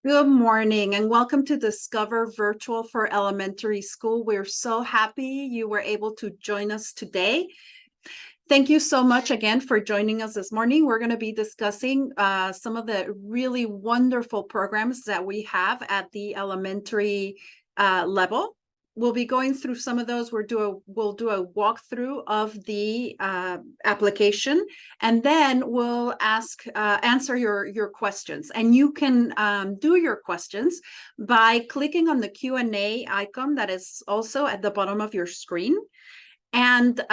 Good morning and welcome to Discover Virtual for Elementary School. We're so happy you were able to join us today. Thank you so much again for joining us this morning. We're going to be discussing some of the really wonderful programs that we have at the elementary level. We'll be going through some of those. We'll do a walkthrough of the application, and then we'll answer your questions. And you can do your questions by clicking on the Q&A icon that is also at the bottom of your screen, and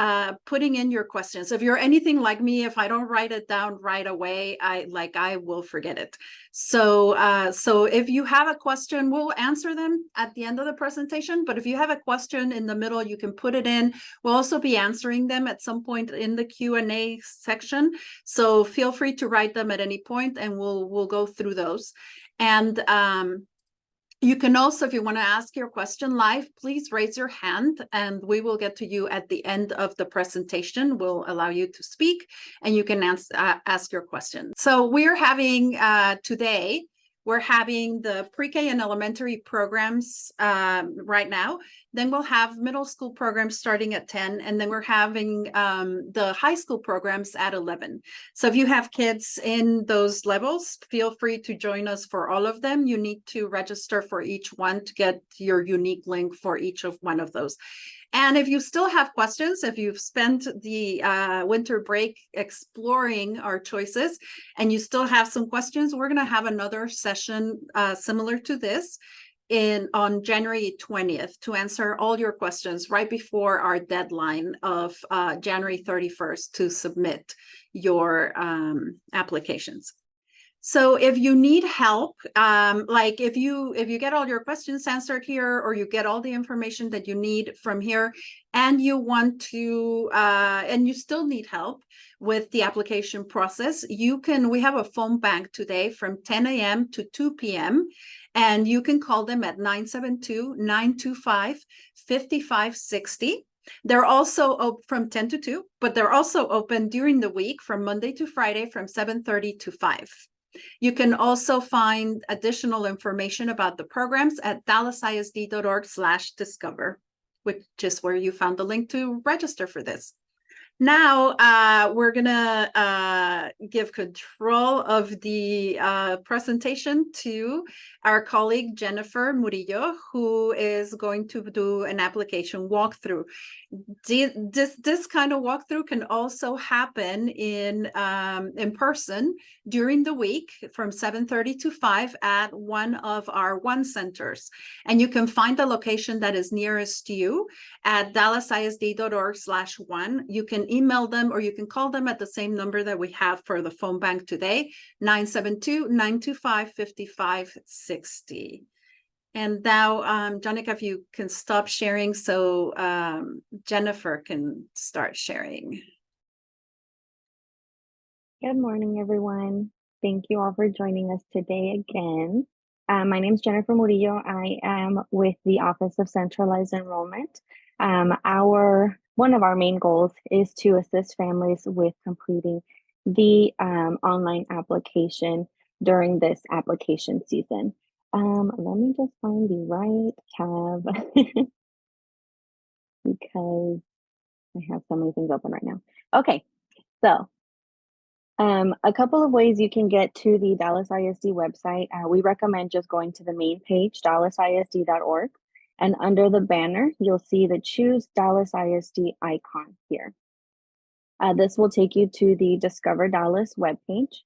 putting in your questions. If you're anything like me, if I don't write it down right away, I will forget it. So if you have a question, we'll answer them at the end of the presentation. But if you have a question in the middle, you can put it in. We'll also be answering them at some point in the Q&A section. So feel free to write them at any point, and we'll go through those. And you can also, if you want to ask your question live, please raise your hand and we will get to you at the end of the presentation. We'll allow you to speak and you can ask your question. So we're having today, we're having the pre-K and elementary programs right now. Then we'll have middle school programs starting at 10, and then we're having the high school programs at 11. So if you have kids in those levels, feel free to join us for all of them. You need to register for each one to get your unique link for each of one of those. And if you still have questions, if you've spent the winter break exploring our choices and you still have some questions, we're going to have another session similar to this on January 20th to answer all your questions right before our deadline of January 31st to submit your applications. So if you need help, like if you get all your questions answered here, or you get all the information that you need from here, and you want to, and you still need help with the application process, we have a phone bank today from 10 a.m. to 2 p.m. And you can call them at 972-925-5560. They're also open from 10 to 2, but they're also open during the week from Monday to Friday from 7:30 to 5. You can also find additional information about the programs at dallasisd.org/discover, which is where you found the link to register for this. Now, we're going to give control of the presentation to our colleague, Jennifer Murillo, who is going to do an application walkthrough. This kind of walkthrough can also happen in person during the week from 7:30 to 5 at one of our one centers. And you can find the location that is nearest to you at dallasisd.org/one. You can email them or you can call them at the same number that we have for the phone bank today, 972-925-5560. And now, Jonica, if you can stop sharing so Jennifer can start sharing. Good morning, everyone. Thank you all for joining us today again. My name is Jennifer Murillo. I am with the Office of Centralized Enrollment. One of our main goals is to assist families with completing the online application during this application season. Let me just find the right tab because I have so many things open right now. Okay, so a couple of ways you can get to the Dallas ISD website. We recommend just going to the main page, dallasisd.org, and under the banner, you'll see the Choose Dallas ISD icon here. This will take you to the Discover Dallas webpage.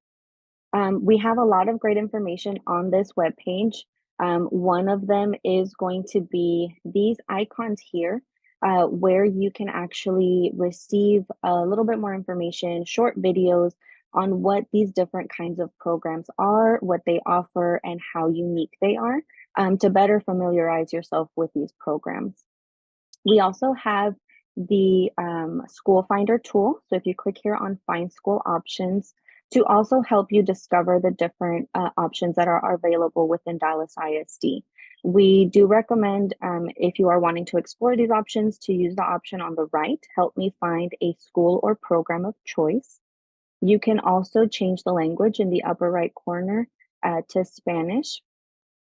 We have a lot of great information on this webpage. One of them is going to be these icons here, where you can actually receive a little bit more information, short videos on what these different kinds of programs are, what they offer, and how unique they are, to better familiarize yourself with these programs. We also have the School Finder tool. So if you click here on Find School Options, to also help you discover the different options that are available within Dallas ISD. We do recommend, if you are wanting to explore these options, to use the option on the right, Help Me Find a School or Program of Choice. You can also change the language in the upper right corner to Spanish.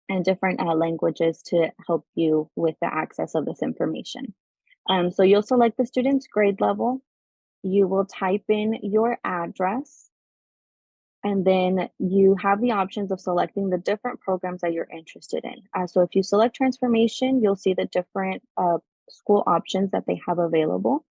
and different languages to help you with the access of this information. So you'll select the student's grade level. You will type in your address, and then you have the options of selecting the different programs that you're interested in. So if you select transformation, you'll see the different school options that they have available.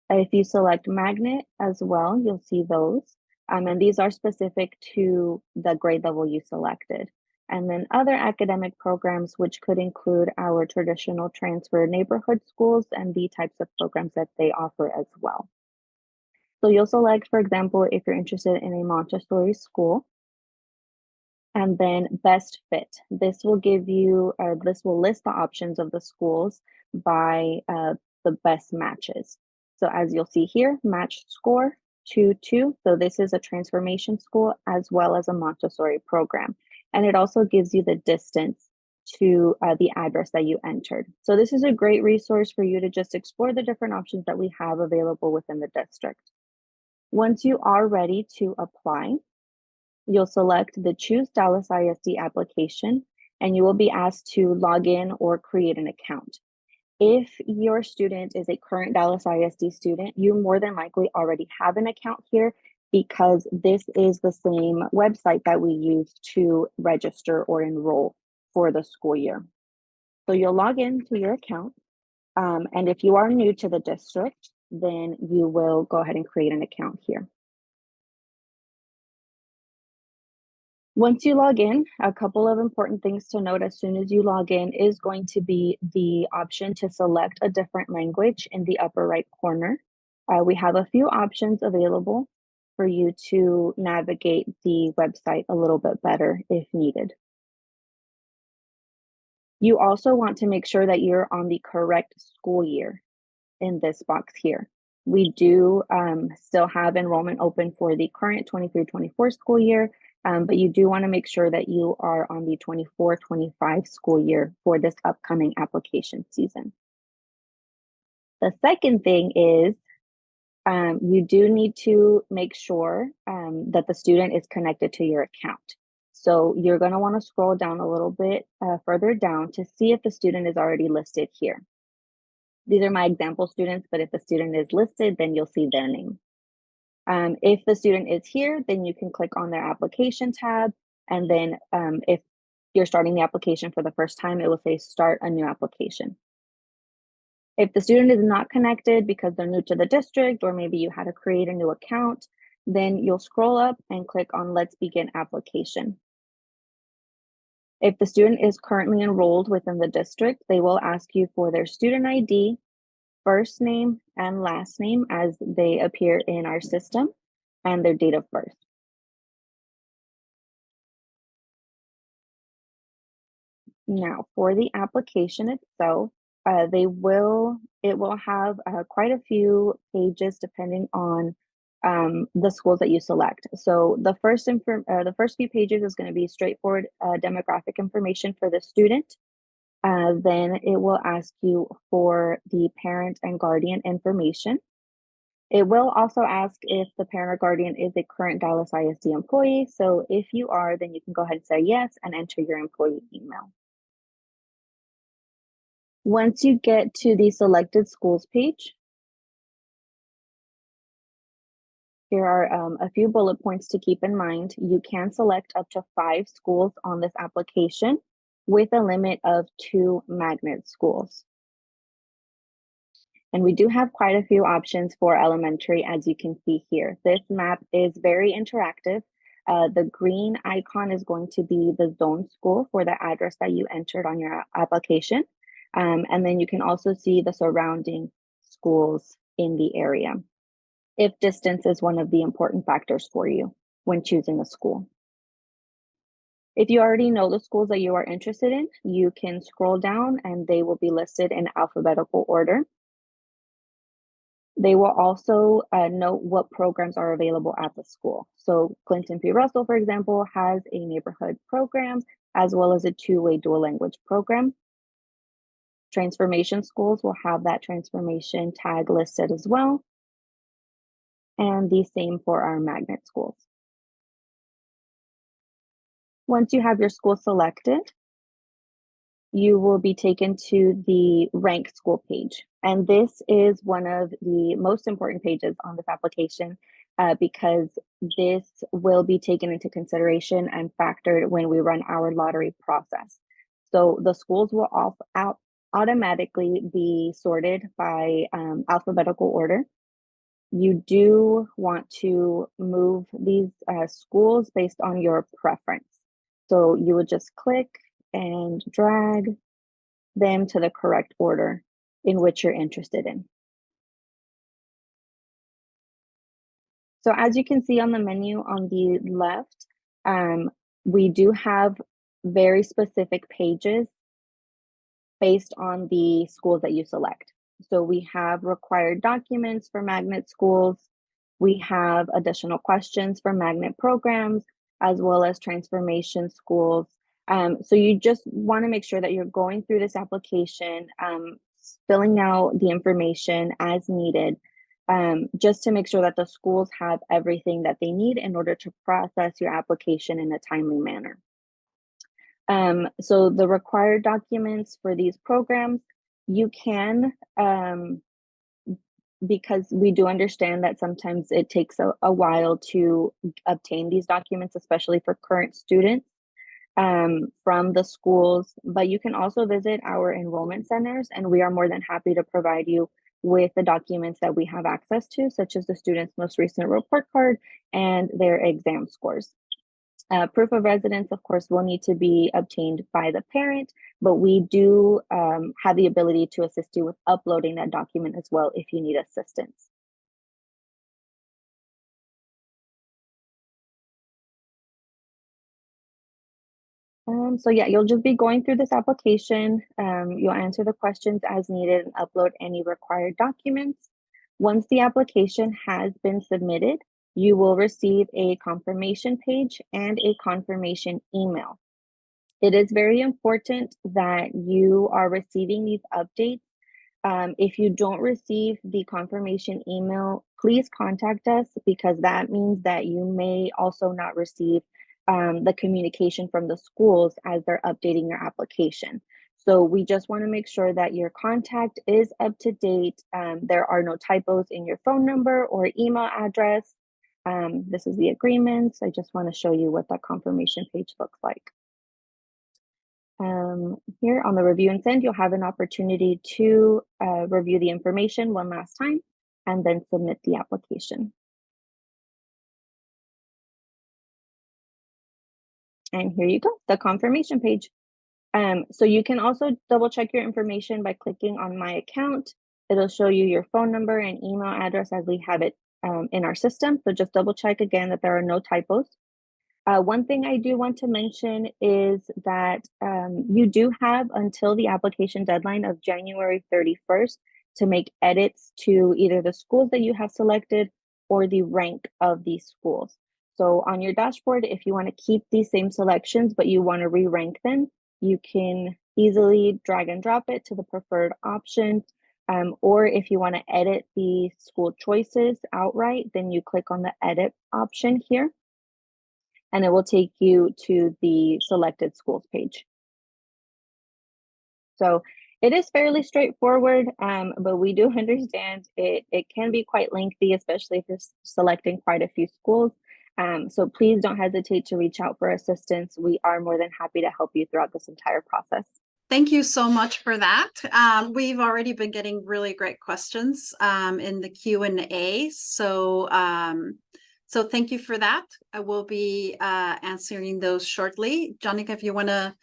If you select magnet as well, you'll see those. And these are specific to the grade level you selected. And then other academic programs, which could include our traditional transfer neighborhood schools and the types of programs that they offer as well. So you'll select, for example, if you're interested in a Montessori school, and then best fit. This will give you, this will list the options of the schools by the best matches. So as you'll see here, match score 2-2. So this is a transformation school as well as a Montessori program. And it also gives you the distance to the address that you entered. So this is a great resource for you to just explore the different options that we have available within the district. Once you are ready to apply, you'll select the Choose Dallas ISD application, and you will be asked to log in or create an account. If your student is a current Dallas ISD student, you more than likely already have an account here because this is the same website that we use to register or enroll for the school year. So you'll log into your account, and if you are new to the district, then you will go ahead and create an account here. Once you log in, a couple of important things to note as soon as you log in is going to be the option to select a different language in the upper right corner. We have a few options available for you to navigate the website a little bit better if needed. You also want to make sure that you're on the correct school year in this box here. We do still have enrollment open for the current 23-24 school year, but you do want to make sure that you are on the 24-25 school year for this upcoming application season. The second thing is you do need to make sure that the student is connected to your account. So you're going to want to scroll down a little bit further down to see if the student is already listed here. These are my example students, but if the student is listed, then you'll see their name. If the student is here, then you can click on their application tab. And then if you're starting the application for the first time, it will say start a new application. If the student is not connected because they're new to the district, or maybe you had to create a new account, then you'll scroll up and click on Let's Begin Application. If the student is currently enrolled within the district, they will ask you for their student ID, first name and last name as they appear in our system, and their date of birth. Now, for the application itself, it will have quite a few pages depending on the schools that you select. So the first few pages is going to be straightforward demographic information for the student. Then it will ask you for the parent and guardian information. It will also ask if the parent or guardian is a current Dallas ISD employee. So if you are, then you can go ahead and say yes and enter your employee email. Once you get to the selected schools page, here are a few bullet points to keep in mind. You can select up to 5 schools on this application with a limit of 2 magnet schools. And we do have quite a few options for elementary, as you can see here. This map is very interactive. The green icon is going to be the zone school for the address that you entered on your application. And then you can also see the surrounding schools in the area, if distance is one of the important factors for you when choosing a school. If you already know the schools that you are interested in, you can scroll down and they will be listed in alphabetical order. They will also note what programs are available at the school. So Clinton P. Russell, for example, has a neighborhood program as well as a 2-way dual language program. Transformation schools will have that transformation tag listed as well. And the same for our magnet schools. Once you have your school selected, you will be taken to the rank school page. And this is one of the most important pages on this application because this will be taken into consideration and factored when we run our lottery process. So the schools will automatically be sorted by alphabetical order. You do want to move these schools based on your preference. So you would just click and drag them to the correct order in which you're interested in. So as you can see on the menu on the left, we do have very specific pages based on the schools that you select. So we have required documents for magnet schools. We have additional questions for magnet programs, as well as transformation schools. So you just want to make sure that you're going through this application, filling out the information as needed, just to make sure that the schools have everything that they need in order to process your application in a timely manner. So the required documents for these programs, you can, because we do understand that sometimes it takes a while to obtain these documents, especially for current students from the schools, but you can also visit our enrollment centers and we are more than happy to provide you with the documents that we have access to, such as the student's most recent report card and their exam scores. Proof of residence, of course, will need to be obtained by the parent, but we do have the ability to assist you with uploading that document as well if you need assistance. So yeah, you'll just be going through this application. You'll answer the questions as needed and upload any required documents. Once the application has been submitted, you will receive a confirmation page and a confirmation email. It is very important that you are receiving these updates. If you don't receive the confirmation email, please contact us because that means that you may also not receive the communication from the schools as they're updating your application. So we just want to make sure that your contact is up to date. There are no typos in your phone number or email address. This is the agreement. I just want to show you what that confirmation page looks like. Here on the review and send, you'll have an opportunity to review the information one last time and then submit the application. And here you go, the confirmation page. So you can also double check your information by clicking on My Account. It'll show you your phone number and email address as we have it in our system. So just double check again that there are no typos. One thing I do want to mention is that you do have until the application deadline of January 31st to make edits to either the schools that you have selected or the rank of these schools. So on your dashboard, if you want to keep these same selections, but you want to re-rank them, you can easily drag and drop it to the preferred option. Or if you want to edit the school choices outright, then you click on the edit option here and it will take you to the selected schools page. So it is fairly straightforward, but we do understand it can be quite lengthy, especially if you're selecting quite a few schools. So please don't hesitate to reach out for assistance. We are more than happy to help you throughout this entire process. Thank you so much for that. We've already been getting really great questions in the Q&A. So thank you for that. I will be answering those shortly. Jonica, if you want to,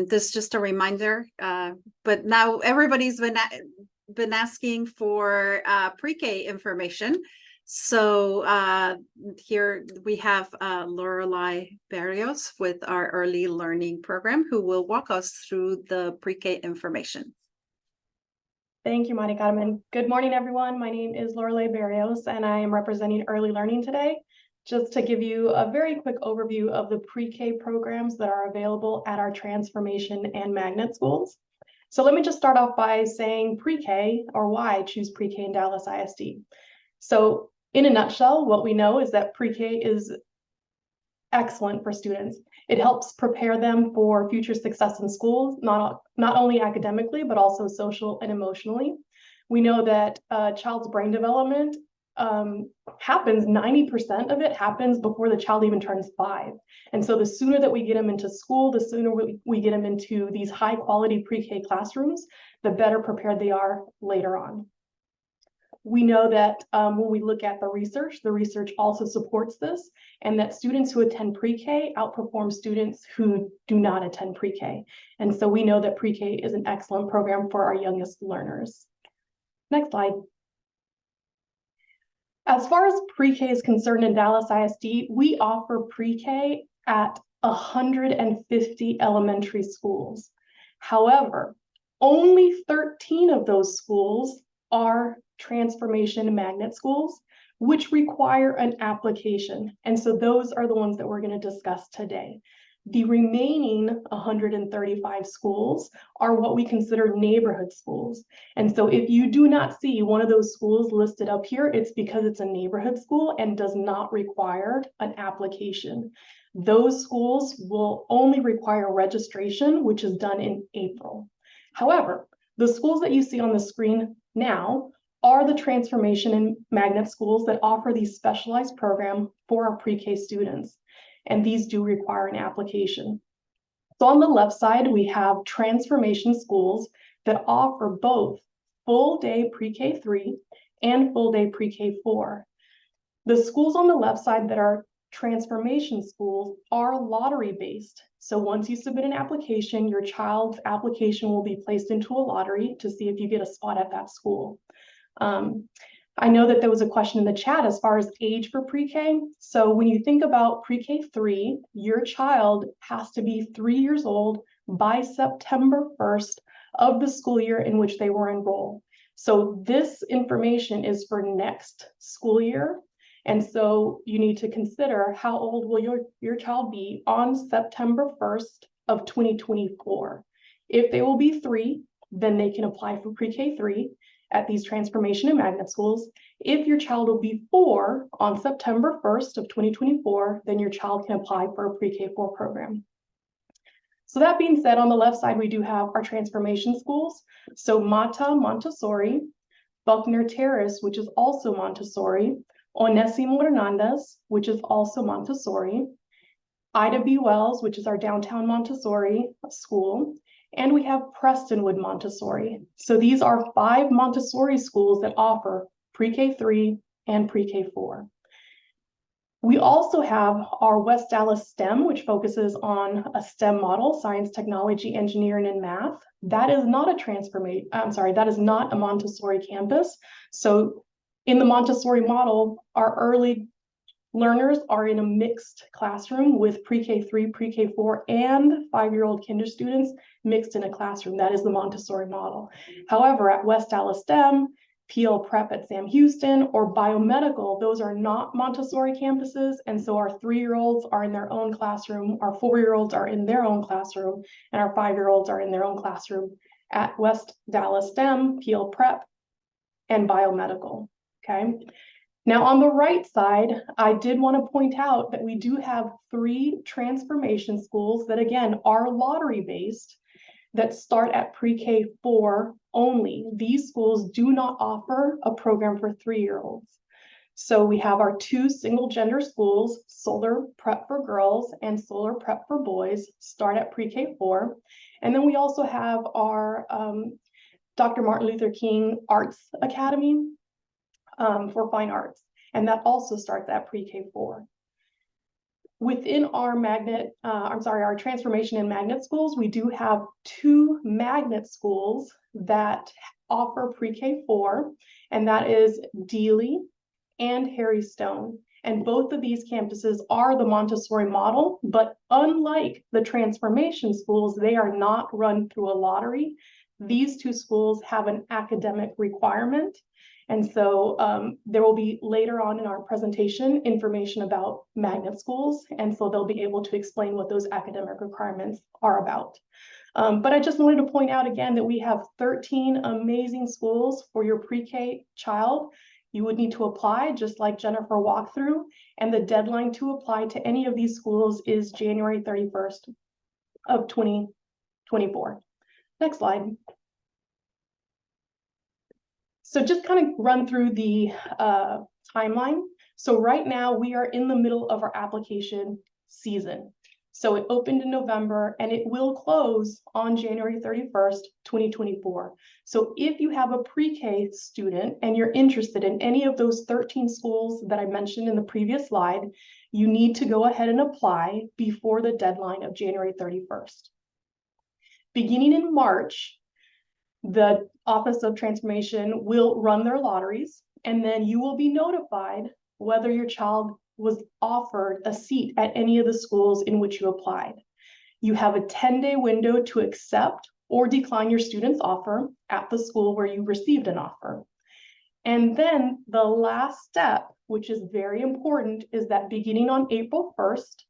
this is just a reminder, but now everybody's been asking for pre-K information. So here we have Lorelei Barrios with our early learning program who will walk us through the pre-K information. Thank you, Mari Carmen. Good morning, everyone. My name is Lorelei Barrios, and I am representing early learning today. Just to give you a very quick overview of the pre-K programs that are available at our transformation and magnet schools. So let me just start off by saying pre-K, or why I choose pre-K in Dallas ISD. So in a nutshell, what we know is that pre-K is excellent for students. It helps prepare them for future success in schools, not only academically, but also social and emotionally. We know that a child's brain development happens, 90% of it happens before the child even turns 5. And so the sooner that we get them into school, the sooner we get them into these high quality pre-K classrooms, the better prepared they are later on. We know that when we look at the research also supports this, and that students who attend pre-K outperform students who do not attend pre-K. And so we know that pre-K is an excellent program for our youngest learners. Next slide. As far as pre-K is concerned in Dallas ISD, we offer pre-K at 150 elementary schools. However, only 13 of those schools are transformation magnet schools, which require an application. And so those are the ones that we're going to discuss today. The remaining 135 schools are what we consider neighborhood schools. And so if you do not see one of those schools listed up here, it's because it's a neighborhood school and does not require an application. Those schools will only require registration, which is done in April. However, the schools that you see on the screen now are the transformation and magnet schools that offer these specialized programs for our pre-K students. And these do require an application. So on the left side, we have transformation schools that offer both full day pre-K 3 and full day pre-K 4. The schools on the left side that are transformation schools are lottery based. So once you submit an application, your child's application will be placed into a lottery to see if you get a spot at that school. I know that there was a question in the chat as far as age for pre-K. So when you think about pre-K 3, your child has to be 3 years old by September 1st of the school year in which they were enrolled. So this information is for next school year. And so you need to consider how old will your child be on September 1st of 2024. If they will be 3, then they can apply for pre-K 3 at these transformation and magnet schools. If your child will be 4 on September 1st of 2024, then your child can apply for a pre-K 4 program. So that being said, on the left side, we do have our transformation schools. So Mata Montessori, Buckner Terrace, which is also Montessori, Onésimo Hernandez, which is also Montessori, Ida B. Wells, which is our downtown Montessori school, and we have Prestonwood Montessori. So these are 5 Montessori schools that offer pre-K 3 and pre-K 4. We also have our West Dallas STEM, which focuses on a STEM model, science, technology, engineering, and math. That is not that is not a Montessori campus. So in the Montessori model, our early learners are in a mixed classroom with pre-K 3, pre-K 4, and 5-year-old kinder students mixed in a classroom. That is the Montessori model. However, at West Dallas STEM, PL Prep at Sam Houston, or Biomedical, those are not Montessori campuses. And so our 3-year-olds are in their own classroom, our 4-year-olds are in their own classroom, and our 5-year-olds are in their own classroom at West Dallas STEM, PL Prep, and Biomedical, okay? Now on the right side, I did want to point out that we do have 3 transformation schools that again are lottery based that start at pre-K 4 only. These schools do not offer a program for 3-year-olds. So we have our 2 single gender schools, Solar Prep for Girls and Solar Prep for Boys, start at pre-K 4. And then we also have our Dr. Martin Luther King Arts Academy for fine arts, and that also starts at pre-K 4. Within our our transformation and magnet schools, we do have 2 magnet schools that offer pre-K 4, and that is Dealey and Harry Stone. And both of these campuses are the Montessori model, but unlike the transformation schools, they are not run through a lottery. These 2 schools have an academic requirement. And so there will be later on in our presentation information about magnet schools. And so they'll be able to explain what those academic requirements are about. But I just wanted to point out again that we have 13 amazing schools for your pre-K child. You would need to apply just like Jennifer walked through, and the deadline to apply to any of these schools is January 31st of 2024. Next slide. So just kind of run through the timeline. So right now we are in the middle of our application season. So it opened in November and it will close on January 31st, 2024. So if you have a pre-K student and you're interested in any of those 13 schools that I mentioned in the previous slide, you need to go ahead and apply before the deadline of January 31st. Beginning in March, the Office of Transformation will run their lotteries, and then you will be notified whether your child was offered a seat at any of the schools in which you applied. You have a 10-day window to accept or decline your student's offer at the school where you received an offer. And then the last step, which is very important, is that beginning on April 1st,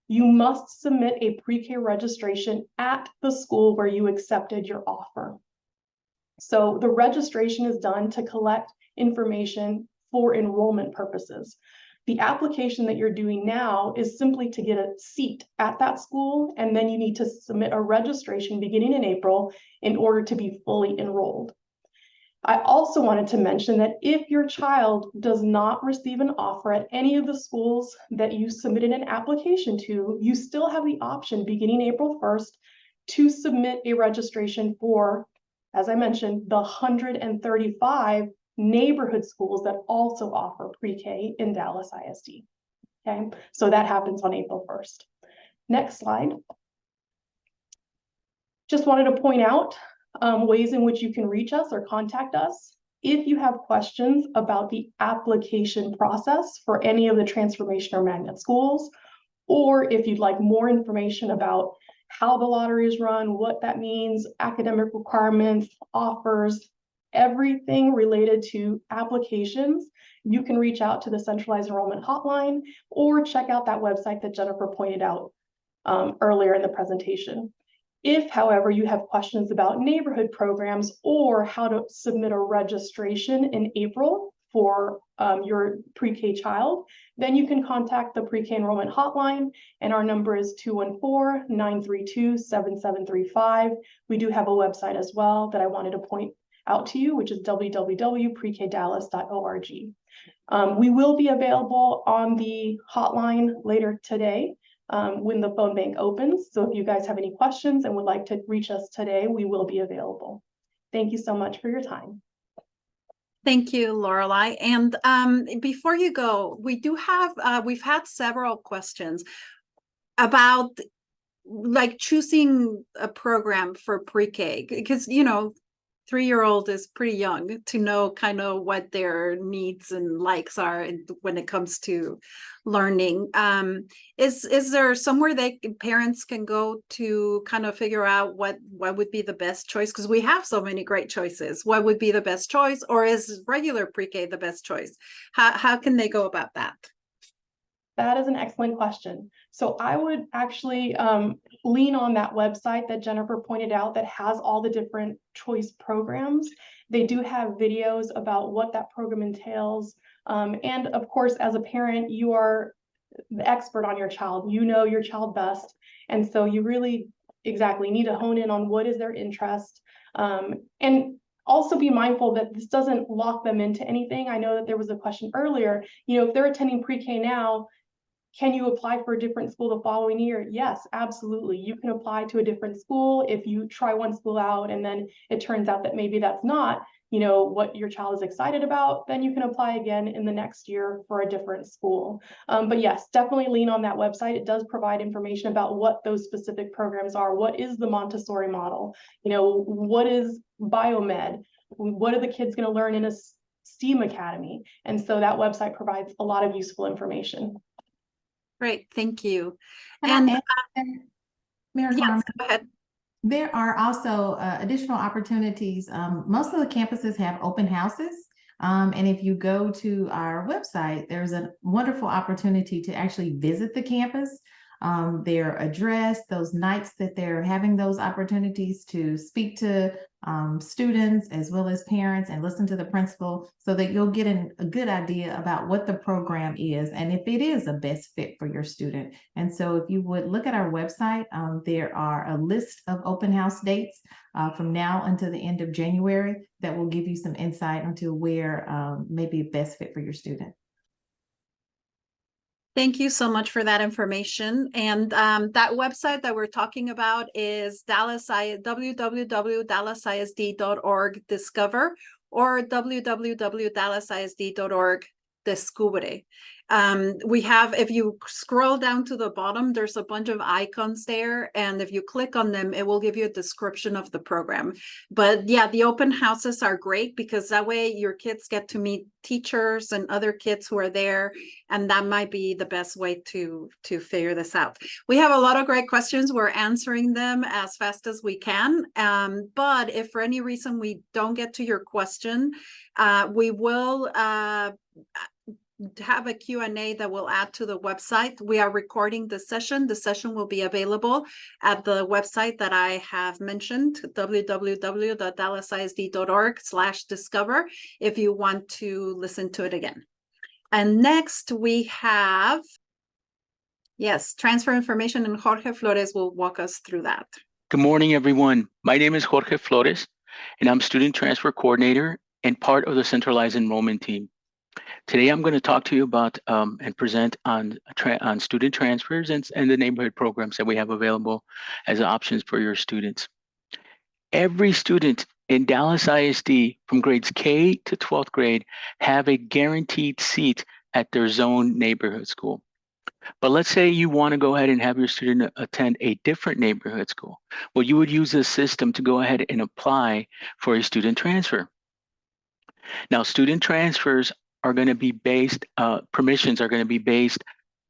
you must submit a pre-K registration at the school where you accepted your offer. So the registration is done to collect information for enrollment purposes. The application that you're doing now is simply to get a seat at that school, and then you need to submit a registration beginning in April in order to be fully enrolled. I also wanted to mention that if your child does not receive an offer at any of the schools that you submitted an application to, you still have the option beginning April 1st to submit a registration for, as I mentioned, the 135 neighborhood schools that also offer pre-K in Dallas ISD. Okay, so that happens on April 1st. Next slide. Just wanted to point out ways in which you can reach us or contact us. If you have questions about the application process for any of the transformation or magnet schools, or if you'd like more information about how the lottery is run, what that means, academic requirements, offers, everything related to applications, you can reach out to the centralized enrollment hotline or check out that website that Jennifer pointed out earlier in the presentation. If, however, you have questions about neighborhood programs or how to submit a registration in April for your pre-K child, then you can contact the pre-K enrollment hotline, and our number is 214-932-7735. We do have a website as well that I wanted to point out to you, which is www.prekdallas.org. We will be available on the hotline later today when the phone bank opens. So if you guys have any questions and would like to reach us today, we will be available. Thank you so much for your time. Thank you, Lorelei. And before you go, we do have, we've had several questions about like choosing a program for pre-K, because, you know, 3-year-old is pretty young to know kind of what their needs and likes are when it comes to learning. Is there somewhere that parents can go to kind of figure out what would be the best choice? Because we have so many great choices. What would be the best choice, or is regular pre-K the best choice? How can they go about that? That is an excellent question. So I would actually lean on that website that Jennifer pointed out that has all the different choice programs. They do have videos about what that program entails. And of course, as a parent, you are the expert on your child. You know your child best. And so you really exactly need to hone in on what is their interest. And also be mindful that this doesn't lock them into anything. I know that there was a question earlier, you know, if they're attending pre-K now, can you apply for a different school the following year? Yes, absolutely. You can apply to a different school if you try one school out and then it turns out that maybe that's not, you know, what your child is excited about, then you can apply again in the next year for a different school. But yes, definitely lean on that website. It does provide information about what those specific programs are. What is the Montessori model? You know, what is biomed? What are the kids going to learn in a STEAM academy? And so that website provides a lot of useful information. Great, thank you. And Mayor, yes, go ahead. There are also additional opportunities. Most of the campuses have open houses. And if you go to our website, there's a wonderful opportunity to actually visit the campus. their address, those nights that they're having those opportunities to speak to students as well as parents and listen to the principal, so that you'll get a good idea about what the program is and if it is a best fit for your student. And so if you would look at our website, there are a list of open house dates from now until the end of January that will give you some insight into where may be best fit for your student. Thank you so much for that information. And that website that we're talking about is www.dallasisd.org discover or www.dallasisd.org descubre. We have, if you scroll down to the bottom, there's a bunch of icons there. And if you click on them, it will give you a description of the program. But yeah, the open houses are great because that way your kids get to meet teachers and other kids who are there. And that might be the best way to figure this out. We have a lot of great questions. We're answering them as fast as we can. But if for any reason we don't get to your question, we will have a Q&A that we'll add to the website. We are recording the session. The session will be available at the website that I have mentioned, www.dallasisd.org/discover, if you want to listen to it again. And next we have, yes, transfer information, and Jorge Flores will walk us through that. Good morning, everyone. My name is Jorge Flores, and I'm Student Transfer Coordinator and part of the Centralized Enrollment Team. Today, I'm going to talk to you about and present on student transfers and the neighborhood programs that we have available as options for your students. Every student in Dallas ISD from grades K to 12th grade have a guaranteed seat at their zone neighborhood school. But let's say you want to go ahead and have your student attend a different neighborhood school. Well, you would use this system to go ahead and apply for a student transfer. Now, student transfers are going to be based, permissions are going to be based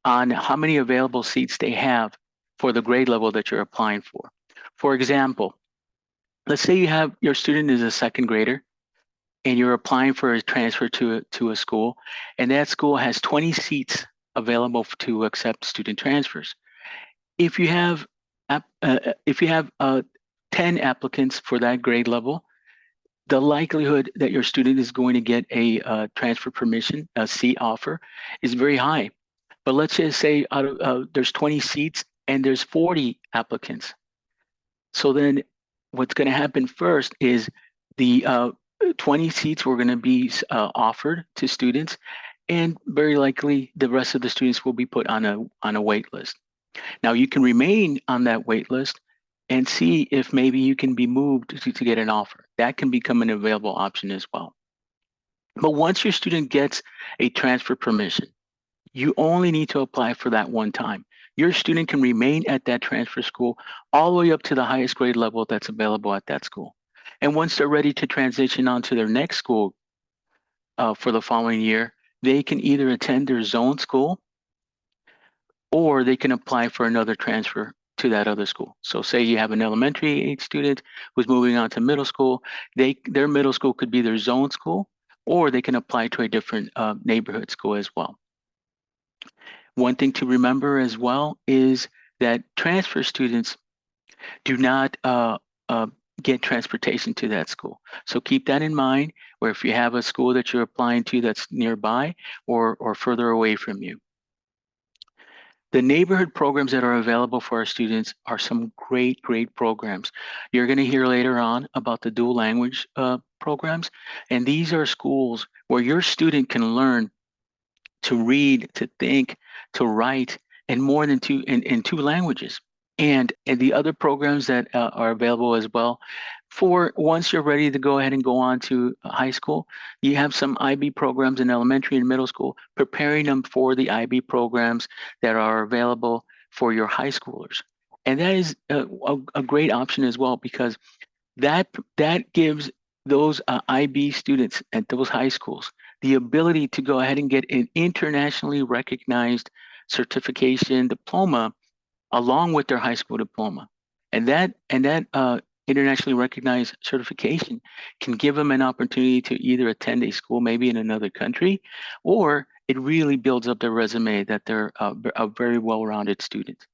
on how many available seats they have for the grade level that you're applying for. For example, let's say you have your student is a second grader and you're applying for a transfer to a school, and that school has 20 seats available to accept student transfers. If you have 10 applicants for that grade level, the likelihood that your student is going to get a transfer permission, a seat offer, is very high. But let's just say out of there's 20 seats and there's 40 applicants. So then what's going to happen first is the 20 seats were going to be offered to students, and very likely the rest of the students will be put on a wait list. Now you can remain on that wait list and see if maybe you can be moved to get an offer. That can become an available option as well. But once your student gets a transfer permission, you only need to apply for that one time. Your student can remain at that transfer school all the way up to the highest grade level that's available at that school. And once they're ready to transition on to their next school for the following year, they can either attend their zone school or they can apply for another transfer to that other school. So say you have an elementary age student who's moving on to middle school, their middle school could be their zone school, or they can apply to a different neighborhood school as well. One thing to remember as well is that transfer students do not get transportation to that school. So keep that in mind, where if you have a school that you're applying to that's nearby or further away from you. The neighborhood programs that are available for our students are some great programs. You're going to hear later on about the dual language programs. And these are schools where your student can learn to read, to think, to write, and more than in two languages. And the other programs that are available as well, for once you're ready to go ahead and go on to high school, you have some IB programs in elementary and middle school, preparing them for the IB programs that are available for your high schoolers. And that is a great option as well, because that gives those IB students at those high schools the ability to go ahead and get an internationally recognized certification diploma along with their high school diploma. And that internationally recognized certification can give them an opportunity to either attend a school maybe in another country, or it really builds up their resume that they're a very well-rounded student.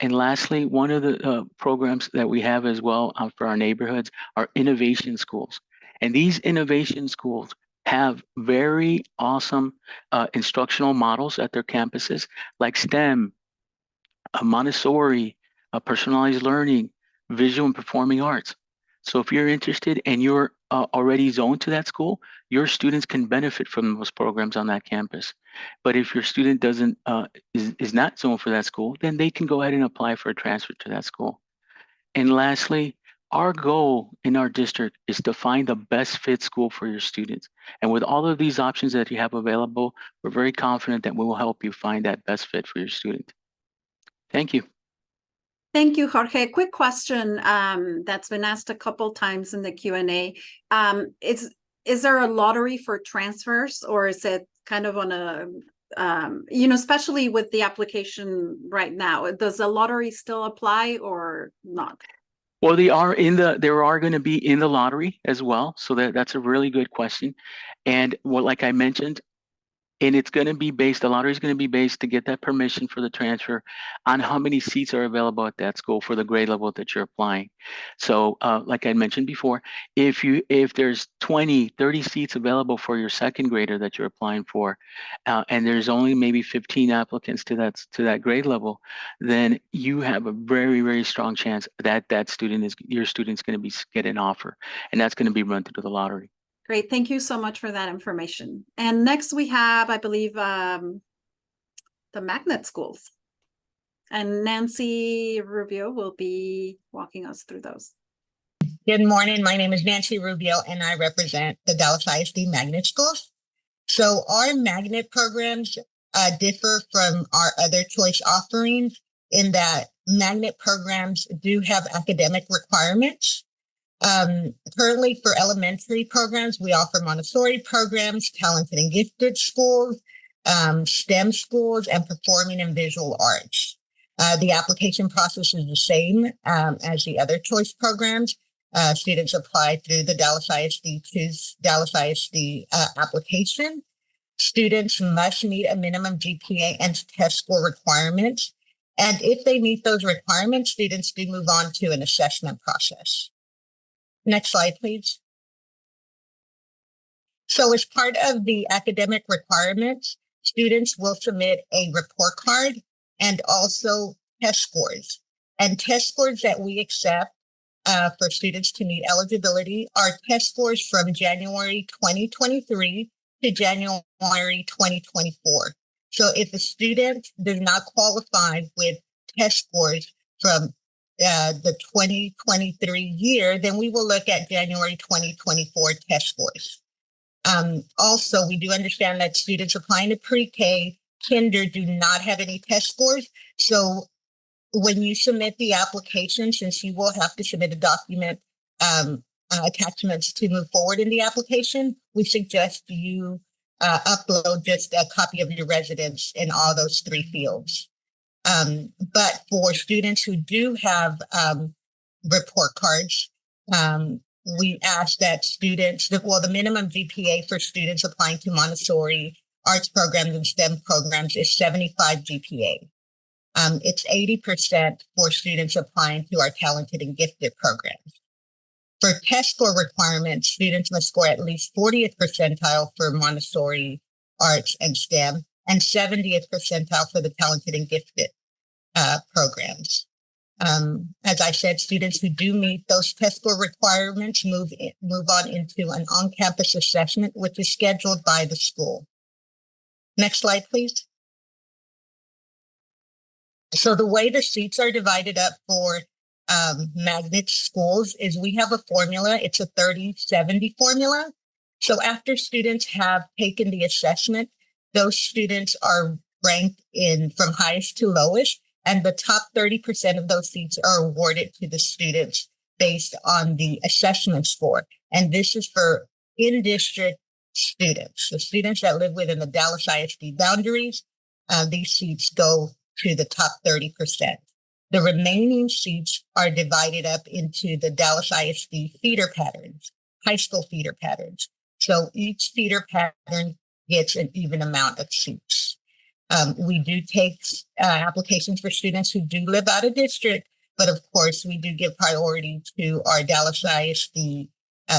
And lastly, one of the programs that we have as well for our neighborhoods are innovation schools. And these innovation schools have very awesome instructional models at their campuses, like STEM, Montessori, personalized learning, visual and performing arts. So if you're interested and you're already zoned to that school, your students can benefit from those programs on that campus. But if your student doesn't is not zoned for that school, then they can go ahead and apply for a transfer to that school. And lastly, our goal in our district is to find the best fit school for your students. And with all of these options that you have available, we're very confident that we will help you find that best fit for your student. Thank you. Thank you, Jorge. Quick question that's been asked a couple times in the Q&A. Is there a lottery for transfers, or is it kind of on a, especially with the application right now, does the lottery still apply or not? Well, they are going to be in the lottery as well. So that's a really good question. And like I mentioned, and it's going to be based, the lottery is going to be based to get that permission for the transfer on how many seats are available at that school for the grade level that you're applying. So like I mentioned before, if there's 20, 30 seats available for your second grader that you're applying for, and there's only maybe 15 applicants to that grade level, then you have a very, very strong chance that your student's going to get an offer, and that's going to be run through the lottery. Great. Thank you so much for that information. And next we have, I believe, the magnet schools. And Nancy Rubio will be walking us through those. Good morning. My name is Nancy Rubio, and I represent the Dallas ISD Magnet Schools. So our magnet programs differ from our other choice offerings in that magnet programs do have academic requirements. Currently for elementary programs, we offer Montessori programs, talented and gifted schools, STEM schools, and performing and visual arts. The application process is the same as the other choice programs. Students apply through the Dallas ISD application. Students must meet a minimum GPA and test score requirements. And if they meet those requirements, students do move on to an assessment process. Next slide, please. So as part of the academic requirements, students will submit a report card and also test scores. And test scores that we accept for students to meet eligibility are test scores from January 2023 to January 2024. So if a student does not qualify with test scores from the 2023 year, then we will look at January 2024 test scores. Also, we do understand that students applying to pre-K, kinder do not have any test scores. So when you submit the application, since you will have to submit a document, attachments to move forward in the application, we suggest you upload just a copy of your residence in all those three fields. But for students who do have report cards, we ask that the minimum GPA for students applying to Montessori arts programs and STEM programs is 75 GPA. It's 80% for students applying to our talented and gifted programs. For test score requirements, students must score at least 40th percentile for Montessori arts and STEM and 70th percentile for the talented and gifted programs. As I said, students who do meet those test score requirements move on into an on-campus assessment, which is scheduled by the school. Next slide, please. So the way the seats are divided up for magnet schools is we have a formula. It's a 30-70 formula. So after students have taken the assessment, those students are ranked from highest to lowest, and the top 30% of those seats are awarded to the students based on the assessment score. And this is for in-district students. The students that live within the Dallas ISD boundaries, these seats go to the top 30%. The remaining seats are divided up into the Dallas ISD feeder patterns, high school feeder patterns. So each feeder pattern gets an even amount of seats. We do take applications for students who do live out of district, but of course, we do give priority to our Dallas ISD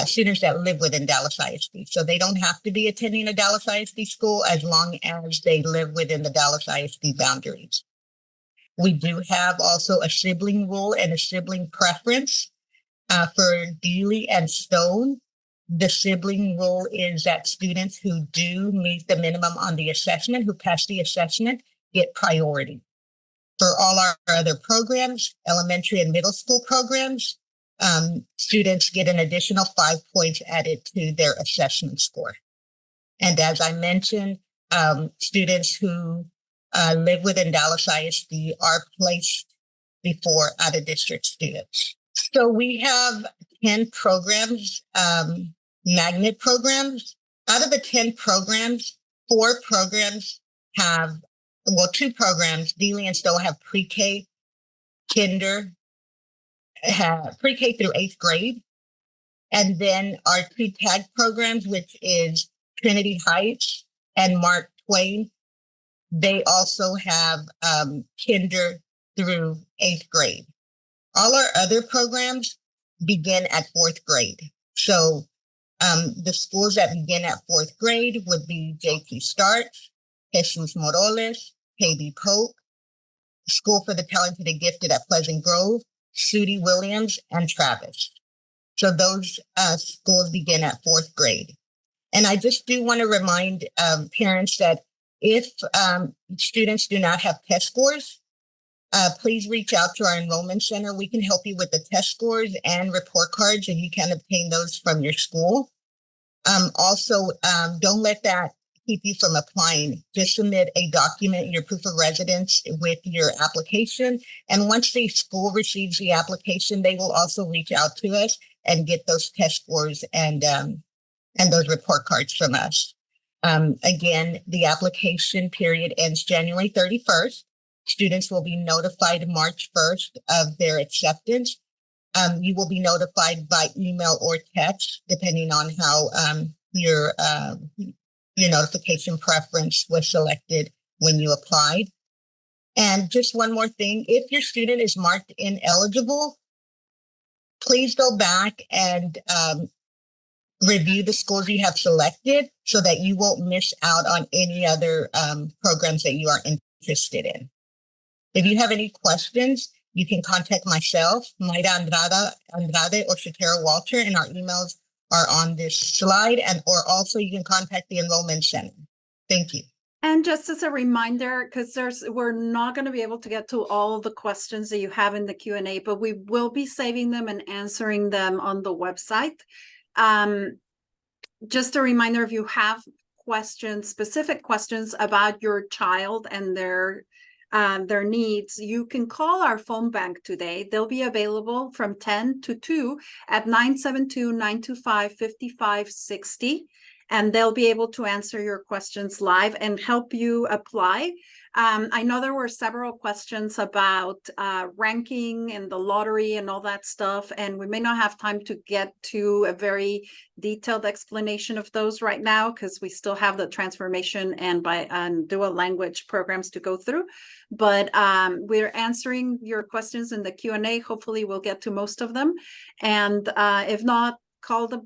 students that live within Dallas ISD. So they don't have to be attending a Dallas ISD school as long as they live within the Dallas ISD boundaries. We do have also a sibling rule and a sibling preference for Dealey and Stone. The sibling rule is that students who do meet the minimum on the assessment, who pass the assessment, get priority. For all our other programs, elementary and middle school programs, students get an additional 5 points added to their assessment score. And as I mentioned, students who live within Dallas ISD are placed before out-of-district students. So we have 10 programs, magnet programs. Out of the 10 programs, 4 programs have, well, 2 programs, Dealey and Stowe, have pre-K, kinder, pre-K through 8th grade. And then our 2 tag programs, which is Trinity Heights and Mark Twain, they also have kinder through 8th grade. All our other programs begin at 4th grade. So the schools that begin at 4th grade would be JT Starks, Jesus Morales, KB Polk, School for the Talented and Gifted at Pleasant Grove, Sudie Williams, and Travis. So those schools begin at 4th grade. And I just do want to remind parents that if students do not have test scores, please reach out to our enrollment center. We can help you with the test scores and report cards, and you can obtain those from your school. Also, don't let that keep you from applying. Just submit a document, your proof of residence, with your application. And once the school receives the application, they will also reach out to us and get those test scores and those report cards from us. Again, the application period ends January 31st. Students will be notified March 1st of their acceptance. You will be notified by email or text, depending on how your notification preference was selected when you applied. And just one more thing, if your student is marked ineligible, please go back and review the schools you have selected so that you won't miss out on any other programs that you are interested in. If you have any questions, you can contact myself, Mayra Andrade, or Shakira Walter, and our emails are on this slide, or also you can contact the Enrollment Center. Thank you. And just as a reminder, because we're not going to be able to get to all of the questions that you have in the Q&A, but we will be saving them and answering them on the website. Just a reminder, if you have questions, specific questions about your child and their needs, you can call our phone bank today. They'll be available from 10 to 2 at 972-925-5560. And they'll be able to answer your questions live and help you apply. I know there were several questions about ranking and the lottery and all that stuff, and we may not have time to get to a very detailed explanation of those right now because we still have the transformation and dual language programs to go through. But we're answering your questions in the Q&A. Hopefully we'll get to most of them. And if not, call the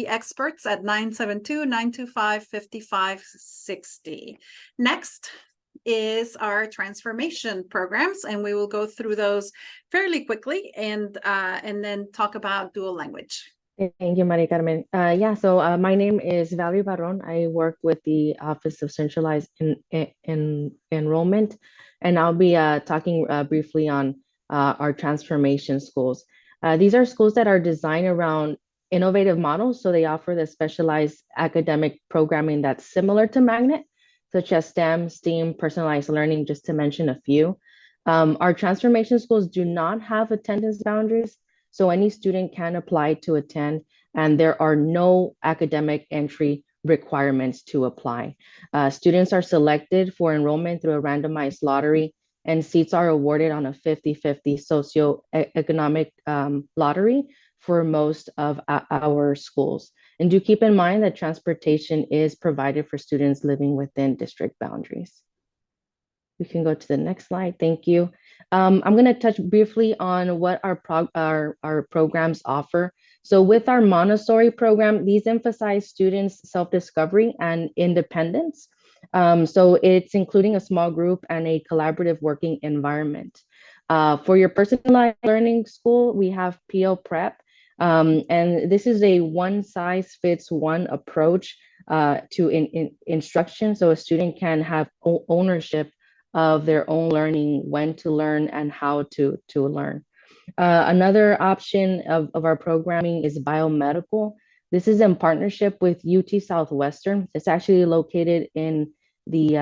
experts at 972-925-5560. Next is our transformation programs, and we will go through those fairly quickly and then talk about dual language. Thank you, Maria Carmen. So my name is Valerie Barron. I work with the Office of Centralized Enrollment, and I'll be talking briefly on our transformation schools. These are schools that are designed around innovative models, so they offer the specialized academic programming that's similar to Magnet, such as STEM, STEAM, personalized learning, just to mention a few. Our transformation schools do not have attendance boundaries, so any student can apply to attend, and there are no academic entry requirements to apply. Students are selected for enrollment through a randomized lottery, and seats are awarded on a 50-50 socioeconomic lottery for most of our schools. And do keep in mind that transportation is provided for students living within district boundaries. We can go to the next slide. Thank you. I'm going to touch briefly on what our programs offer. So with our Montessori program, these emphasize students' self-discovery and independence. So it's including a small group and a collaborative working environment. For your personalized learning school, we have PO Prep. And this is a one-size-fits-one approach to instruction. So a student can have ownership of their own learning, when to learn and how to learn. Another option of our programming is biomedical. This is in partnership with UT Southwestern. It's actually located in the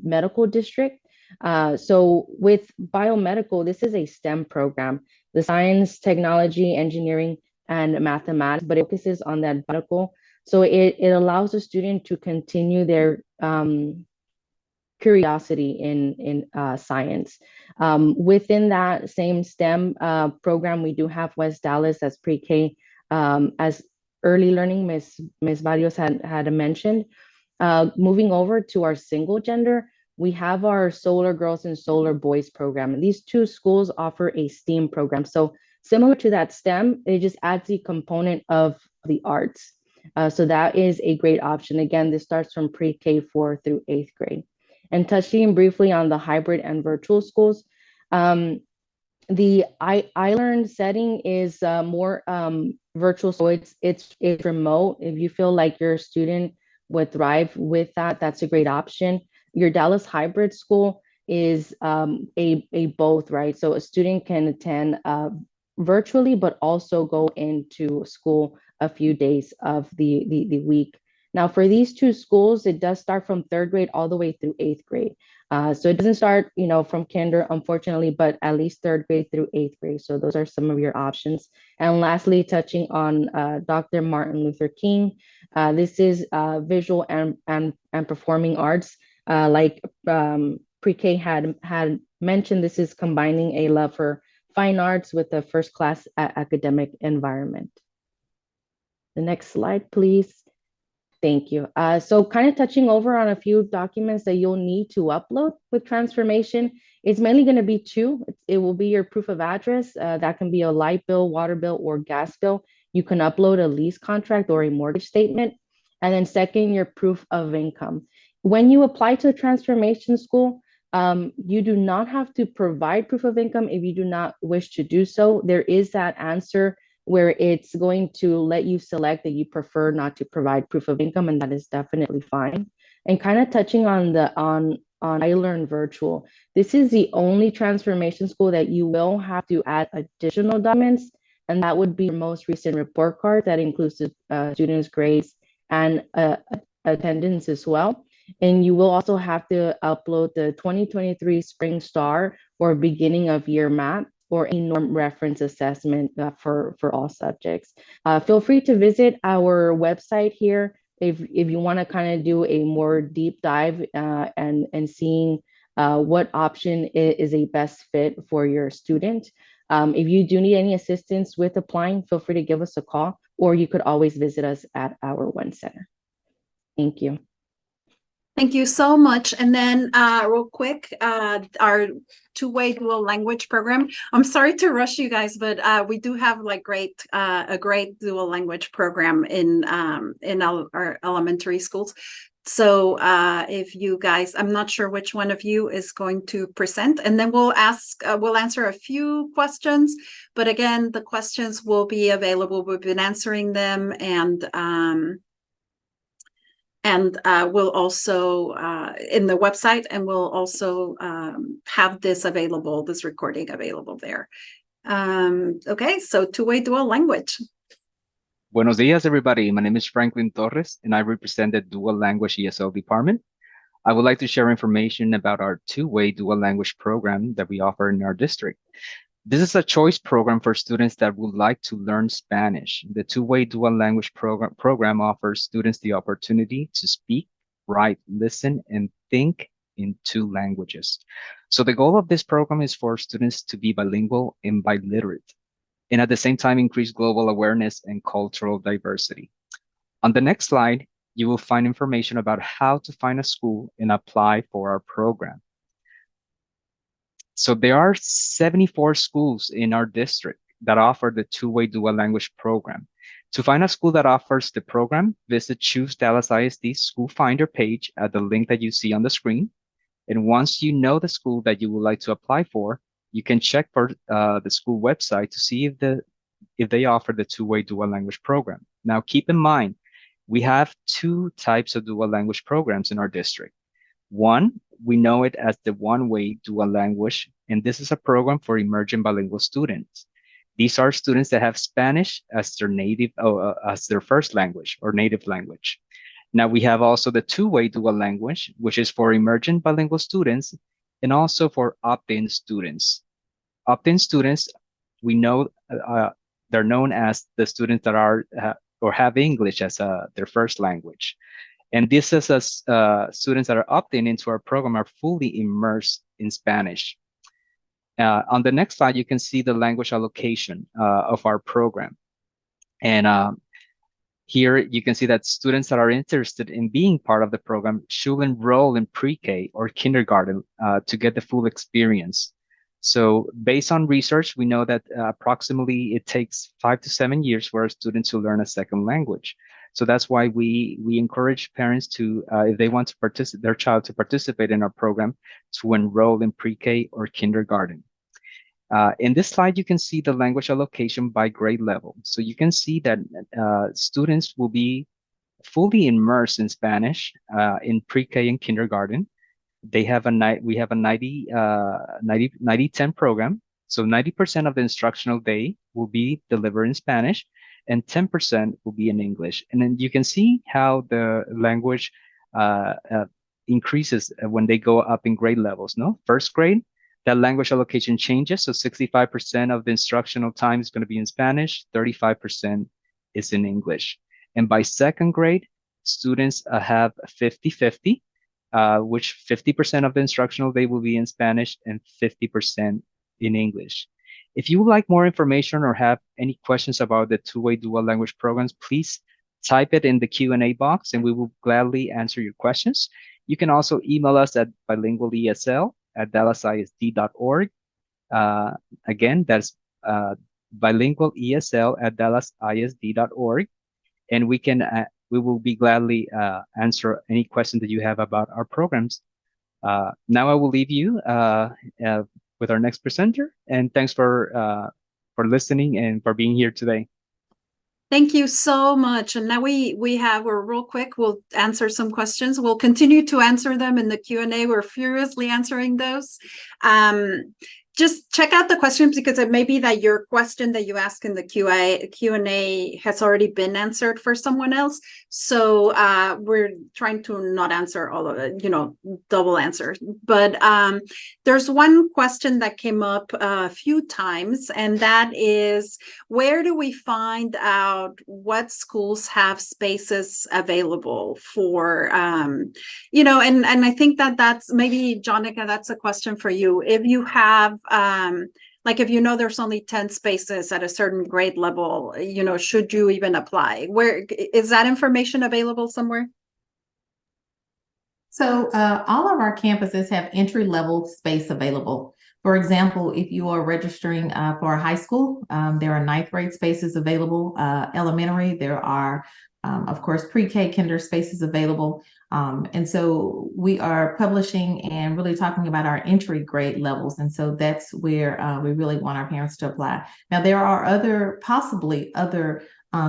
medical district. So with biomedical, this is a STEM program, the science, technology, engineering, and mathematics, but it focuses on that medical. So it allows the student to continue their curiosity in science. Within that same STEM program, we do have West Dallas as pre-K, as early learning, Ms. Barrios had mentioned. Moving over to our single gender, we have our Solar Girls and Solar Boys program. And these two schools offer a STEAM program. So similar to that STEM, it just adds the component of the arts. So that is a great option. Again, this starts from pre-K 4 through 8th grade. And touching briefly on the hybrid and virtual schools, the iLearn setting is more virtual, so it's remote. If you feel like your student would thrive with that, that's a great option. Your Dallas hybrid school is a both, right? So a student can attend virtually, but also go into school a few days of the week. Now, for these two schools, it does start from 3rd grade all the way through 8th grade. So it doesn't start, from kinder, unfortunately, but at least 3rd grade through 8th grade. So those are some of your options. And lastly, touching on Dr. Martin Luther King, this is visual and performing arts. Like pre-K had mentioned, this is combining a love for fine arts with a first-class academic environment. The next slide, please. Thank you. So kind of touching over on a few documents that you'll need to upload with transformation. It's mainly going to be 2. It will be your proof of address. That can be a light bill, water bill, or gas bill. You can upload a lease contract or a mortgage statement. And then second, your proof of income. When you apply to a transformation school, you do not have to provide proof of income if you do not wish to do so. There is that answer where it's going to let you select that you prefer not to provide proof of income, and that is definitely fine. And kind of touching on iLearn Virtual, this is the only transformation school that you will have to add additional documents, and that would be your most recent report card that includes the students' grades and attendance as well. And you will also have to upload the 2023 Spring Star or beginning of year map or a norm reference assessment for all subjects. Feel free to visit our website here if you want to kind of do a more deep dive and seeing what option is a best fit for your student. If you do need any assistance with applying, feel free to give us a call, or you could always visit us at our One Center. Thank you. Thank you so much. And then real quick, our two-way dual language program. I'm sorry to rush you guys, but we do have like a great dual language program in our elementary schools. So if you guys, I'm not sure which one of you is going to present, and then we'll answer a few questions. But again, the questions will be available. We've been answering them, and we'll also in the website, and we'll also have this recording available there. Okay, so two-way dual language. Buenos dias, everybody. My name is Franklin Torres, and I represent the Dual Language ESL department. I would like to share information about our two-way dual language program that we offer in our district. This is a choice program for students that would like to learn Spanish. The two-way dual language program offers students the opportunity to speak, write, listen, and think in 2 languages. So the goal of this program is for students to be bilingual and biliterate, and at the same time increase global awareness and cultural diversity. On the next slide, you will find information about how to find a school and apply for our program. So there are 74 schools in our district that offer the two-way dual language program. To find a school that offers the program, visit Choose Dallas ISD School Finder page at the link that you see on the screen. And once you know the school that you would like to apply for, you can check for the school website to see if they offer the two-way dual language program. Now, keep in mind, we have two types of dual language programs in our district. One, we know it as the one-way dual language, and this is a program for emerging bilingual students. These are students that have Spanish as as their first language or native language. Now we have also the two-way dual language, which is for emergent bilingual students and also for opt-in students. Opt-in students, we know they're known as the students that are or have English as their first language. And this is as students that are opting into our program are fully immersed in Spanish. On the next slide, you can see the language allocation of our program. And here you can see that students that are interested in being part of the program should enroll in pre-K or kindergarten to get the full experience. So based on research, we know that approximately it takes 5 to 7 years for a student to learn a second language. So that's why we encourage parents to, if they want to participate, their child to participate in our program, to enroll in pre-K or kindergarten. In this slide, you can see the language allocation by grade level. So you can see that students will be fully immersed in Spanish in pre-K and kindergarten. We have a 90-10 program. So 90% of the instructional day will be delivered in Spanish and 10% will be in English. And then you can see how the language increases when they go up in grade levels. No, first grade, that language allocation changes. So 65% of the instructional time is going to be in Spanish, 35% is in English. And by second grade, students have 50-50. Which 50% of the instructional day will be in Spanish and 50% in English. If you would like more information or have any questions about the two-way dual language programs, please type it in the Q&A box and we will gladly answer your questions. You can also email us at bilingualesl@dallasisd.org. Again, that's bilingualesl@dallasisd.org. And we will be gladly answer any question that you have about our programs. Now I will leave you with our next presenter, and thanks for listening and for being here today. Thank you so much. And now we're real quick. We'll answer some questions. We'll continue to answer them in the Q&A. We're furiously answering those. Just check out the questions because it may be that your question that you ask in the Q&A has already been answered for someone else. So we're trying to not answer all of it, double answer. But there's one question that came up a few times, and that is, where do we find out what schools have spaces available for, and I think that's maybe, Jonica, that's a question for you. If you have, if there's only 10 spaces at a certain grade level, should you even apply? Where is that information available somewhere? So all of our campuses have entry-level space available. For example, if you are registering for a high school, there are 9th grade spaces available. Elementary, there are, of course, pre-K, kinder spaces available. And so we are publishing and really talking about our entry grade levels. And so that's where we really want our parents to apply. Now, there are possibly other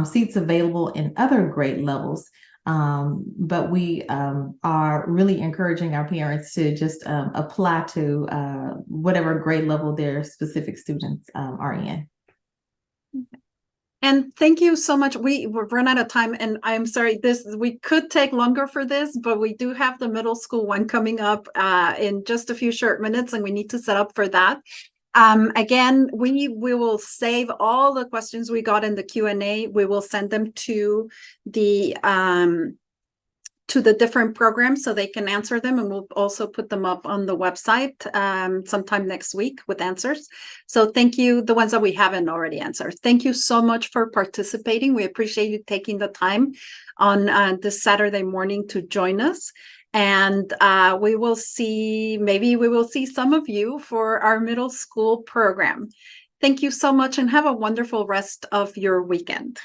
seats available in other grade levels. But we are really encouraging our parents to just apply to whatever grade level their specific students are in. And thank you so much. We've run out of time, and I'm sorry, we could take longer for this, but we do have the middle school one coming up in just a few short minutes, and we need to set up for that. Again, we will save all the questions we got in the Q&A. We will send them to the different programs so they can answer them, and we'll also put them up on the website sometime next week with answers. So thank you, the ones that we haven't already answered. Thank you so much for participating. We appreciate you taking the time on this Saturday morning to join us. And maybe we will see some of you for our middle school program. Thank you so much and have a wonderful rest of your weekend.